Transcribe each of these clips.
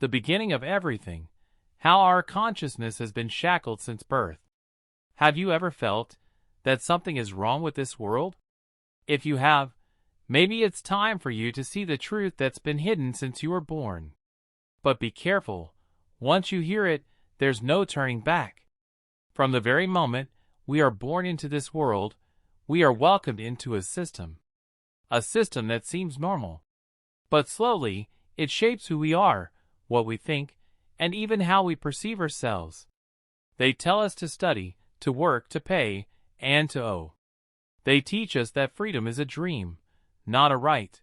the beginning of everything, how our consciousness has been shackled since birth. Have you ever felt that something is wrong with this world? If you have, maybe it's time for you to see the truth that's been hidden since you were born. But be careful. Once you hear it, there's no turning back. From the very moment we are born into this world, we are welcomed into a system that seems normal. But slowly, it shapes who we are, what we think, and even how we perceive ourselves. They tell us to study, to work, to pay, and to owe. They teach us that freedom is a dream, not a right.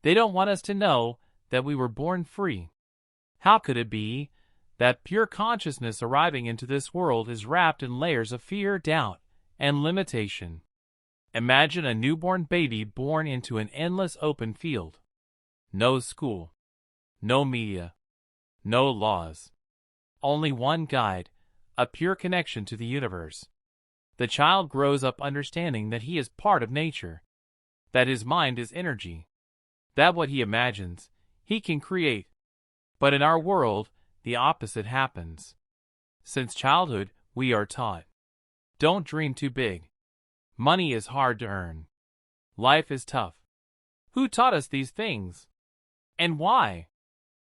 They don't want us to know that we were born free. How could it be that pure consciousness arriving into this world is wrapped in layers of fear, doubt, and limitation? Imagine a newborn baby born into an endless open field. No school, no media, no laws. Only one guide, a pure connection to the universe. The child grows up understanding that he is part of nature, that his mind is energy, that what he imagines, he can create. But in our world, the opposite happens. Since childhood, we are taught, don't dream too big. Money is hard to earn. Life is tough. Who taught us these things? And why?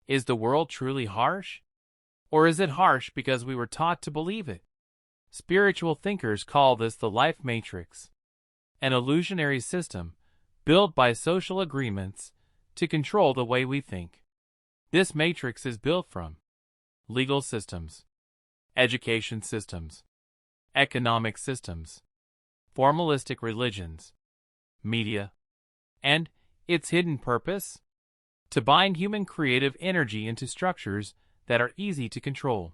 Is the world truly harsh? Or is it harsh because we were taught to believe it? Spiritual thinkers call this the life matrix, an illusionary system built by social agreements to control the way we think. This matrix is built from legal systems, education systems, economic systems, formalistic religions, media, and its hidden purpose? To bind human creative energy into structures that are easy to control.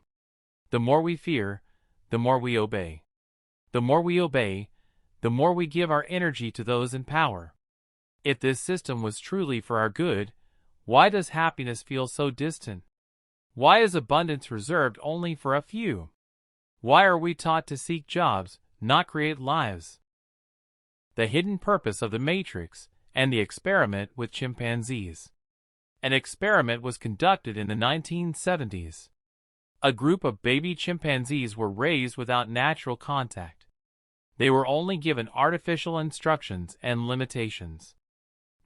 The more we fear, the more we obey. The more we obey, the more we give our energy to those in power. If this system was truly for our good, why does happiness feel so distant? Why is abundance reserved only for a few? Why are we taught to seek jobs, not create lives? The hidden purpose of the Matrix and the experiment with chimpanzees. An experiment was conducted in the 1970s. A group of baby chimpanzees were raised without natural contact. They were only given artificial instructions and limitations.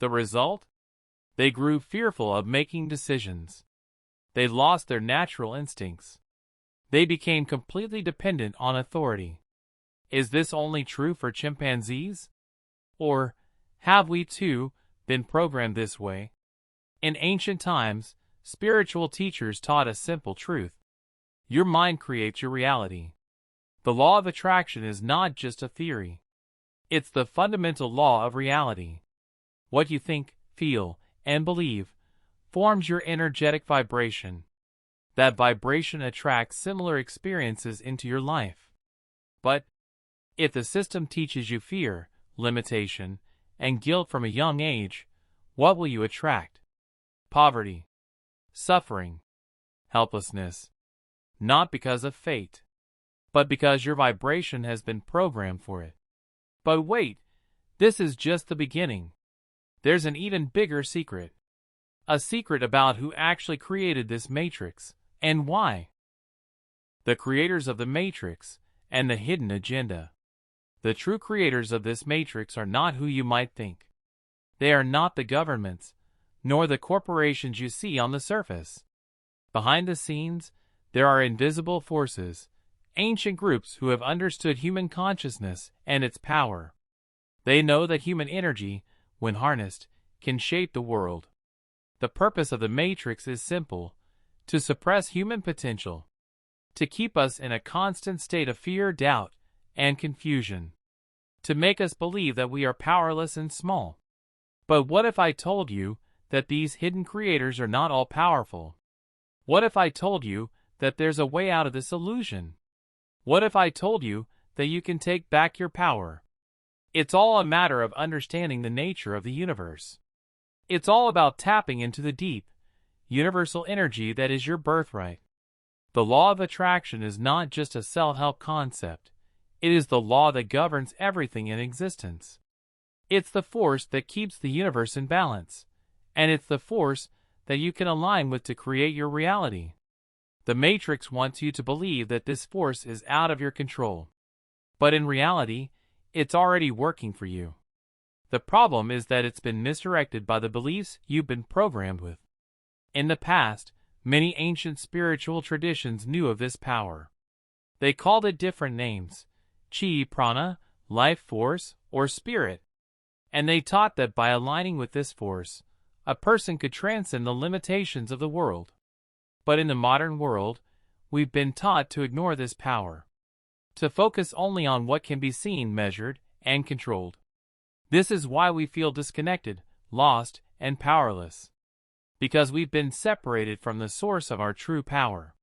The result? They grew fearful of making decisions. They lost their natural instincts. They became completely dependent on authority. Is this only true for chimpanzees? Or have we too been programmed this way? In ancient times, spiritual teachers taught a simple truth. Your mind creates your reality. The law of attraction is not just a theory. It's the fundamental law of reality. What you think, feel, and believe forms your energetic vibration. That vibration attracts similar experiences into your life. But if the system teaches you fear, limitation, and guilt from a young age, what will you attract? Poverty, suffering, helplessness. Not because of fate, but because your vibration has been programmed for it. But wait, this is just the beginning. There's an even bigger secret. A secret about who actually created this matrix, and why. The creators of the matrix, and the hidden agenda. The true creators of this matrix are not who you might think. They are not the governments, nor the corporations you see on the surface. Behind the scenes, there are invisible forces, ancient groups who have understood human consciousness and its power. They know that human energy, when harnessed, can shape the world. The purpose of the matrix is simple: to suppress human potential, to keep us in a constant state of fear, doubt, and confusion, to make us believe that we are powerless and small. But what if I told you that these hidden creators are not all powerful? What if I told you that there's a way out of this illusion? What if I told you that you can take back your power? It's all a matter of understanding the nature of the universe. It's all about tapping into the deep, universal energy that is your birthright. The law of attraction is not just a self-help concept. It is the law that governs everything in existence. It's the force that keeps the universe in balance, and it's the force that you can align with to create your reality. The Matrix wants you to believe that this force is out of your control. But in reality, it's already working for you. The problem is that it's been misdirected by the beliefs you've been programmed with. In the past, many ancient spiritual traditions knew of this power. They called it different names: chi, prana, life force, or spirit. And they taught that by aligning with this force, a person could transcend the limitations of the world. But in the modern world, we've been taught to ignore this power, to focus only on what can be seen, measured, and controlled. This is why we feel disconnected, lost, and powerless. Because we've been separated from the source of our true power.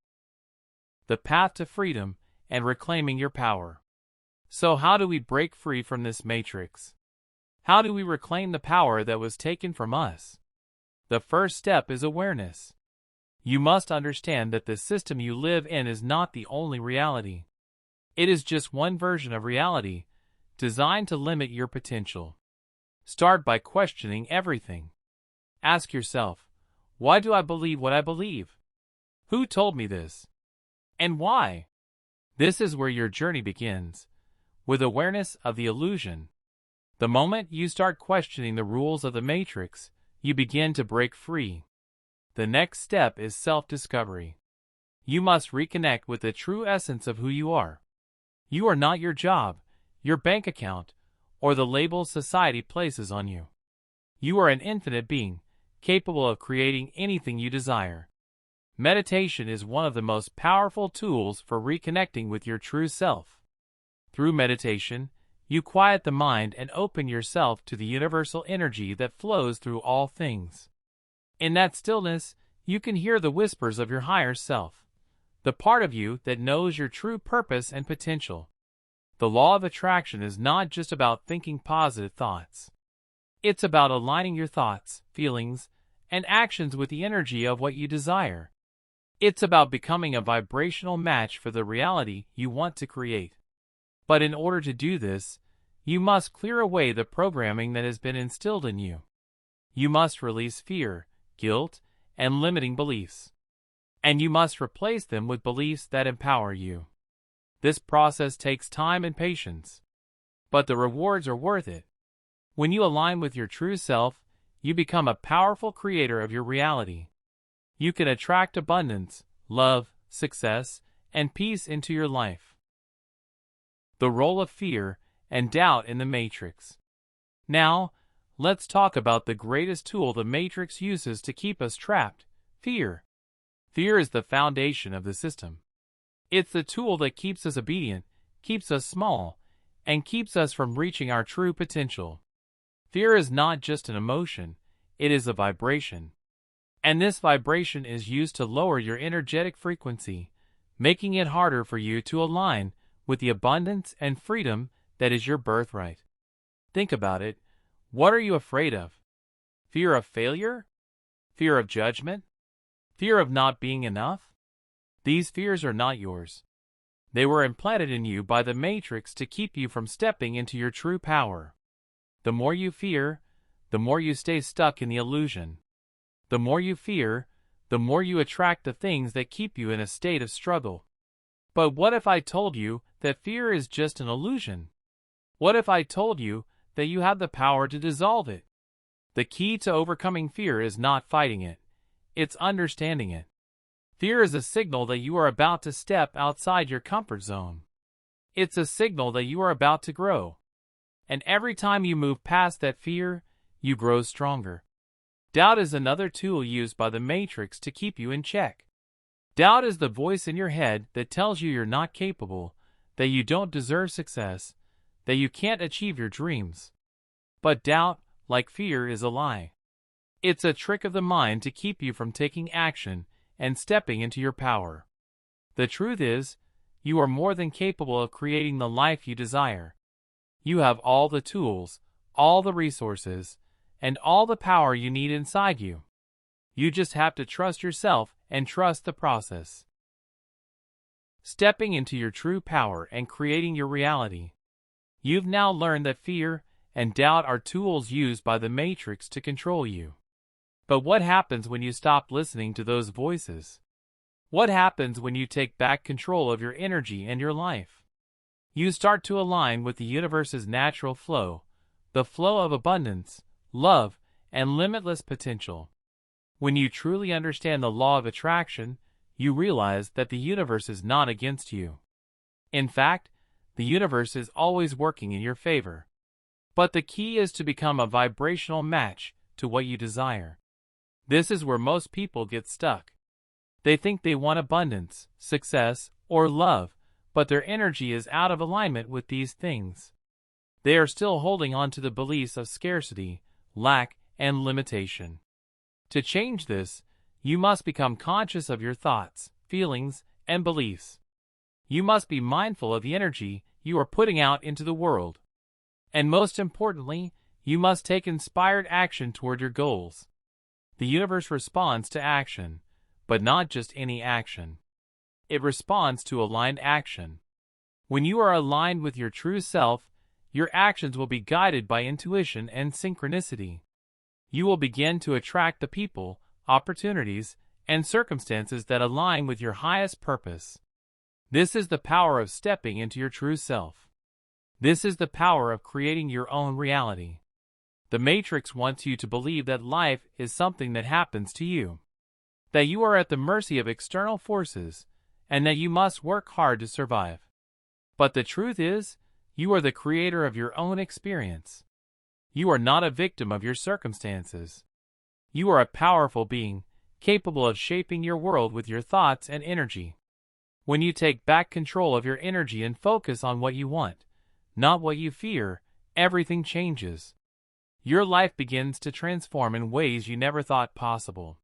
The path to freedom and reclaiming your power. So how do we break free from this matrix? How do we reclaim the power that was taken from us? The first step is awareness. You must understand that the system you live in is not the only reality. It is just one version of reality, designed to limit your potential. Start by questioning everything. Ask yourself, why do I believe what I believe? Who told me this? And why? This is where your journey begins, with awareness of the illusion. The moment you start questioning the rules of the matrix, you begin to break free. The next step is self-discovery. You must reconnect with the true essence of who you are. You are not your job, your bank account, or the labels society places on you. You are an infinite being, capable of creating anything you desire. Meditation is one of the most powerful tools for reconnecting with your true self. Through meditation, you quiet the mind and open yourself to the universal energy that flows through all things. In that stillness, you can hear the whispers of your higher self, the part of you that knows your true purpose and potential. The law of attraction is not just about thinking positive thoughts. It's about aligning your thoughts, feelings, and actions with the energy of what you desire. It's about becoming a vibrational match for the reality you want to create. But in order to do this, you must clear away the programming that has been instilled in you. You must release fear, guilt, and limiting beliefs. And you must replace them with beliefs that empower you. This process takes time and patience. But the rewards are worth it. When you align with your true self, you become a powerful creator of your reality. You can attract abundance, love, success, and peace into your life. The role of fear and doubt in the matrix. Now, let's talk about the greatest tool the matrix uses to keep us trapped: fear. Fear is the foundation of the system. It's the tool that keeps us obedient, keeps us small, and keeps us from reaching our true potential. Fear is not just an emotion, it is a vibration. And this vibration is used to lower your energetic frequency, making it harder for you to align with the abundance and freedom that is your birthright. Think about it. What are you afraid of? Fear of failure? Fear of judgment? Fear of not being enough? These fears are not yours. They were implanted in you by the matrix to keep you from stepping into your true power. The more you fear, the more you stay stuck in the illusion. The more you fear, the more you attract the things that keep you in a state of struggle. But what if I told you that fear is just an illusion? What if I told you that you have the power to dissolve it? The key to overcoming fear is not fighting it, it's understanding it. Fear is a signal that you are about to step outside your comfort zone. It's a signal that you are about to grow. And every time you move past that fear, you grow stronger. Doubt is another tool used by the matrix to keep you in check. Doubt is the voice in your head that tells you you're not capable, that you don't deserve success, that you can't achieve your dreams. But doubt, like fear, is a lie. It's a trick of the mind to keep you from taking action and stepping into your power. The truth is, you are more than capable of creating the life you desire. You have all the tools, all the resources, and all the power you need inside you. You just have to trust yourself and trust the process. Stepping into your true power and creating your reality. You've now learned that fear and doubt are tools used by the matrix to control you. But what happens when you stop listening to those voices? What happens when you take back control of your energy and your life? You start to align with the universe's natural flow, the flow of abundance, love, and limitless potential. When you truly understand the law of attraction, you realize that the universe is not against you. In fact, the universe is always working in your favor. But the key is to become a vibrational match to what you desire. This is where most people get stuck. They think they want abundance, success, or love, but their energy is out of alignment with these things. They are still holding on to the beliefs of scarcity, lack, and limitation. To change this, you must become conscious of your thoughts, feelings, and beliefs. You must be mindful of the energy you are putting out into the world. And most importantly, you must take inspired action toward your goals. The universe responds to action, but not just any action. It responds to aligned action. When you are aligned with your true self, your actions will be guided by intuition and synchronicity. You will begin to attract the people, opportunities, and circumstances that align with your highest purpose. This is the power of stepping into your true self. This is the power of creating your own reality. The Matrix wants you to believe that life is something that happens to you, that you are at the mercy of external forces, and that you must work hard to survive. But the truth is, you are the creator of your own experience. You are not a victim of your circumstances. You are a powerful being, capable of shaping your world with your thoughts and energy. When you take back control of your energy and focus on what you want, not what you fear, everything changes. Your life begins to transform in ways you never thought possible.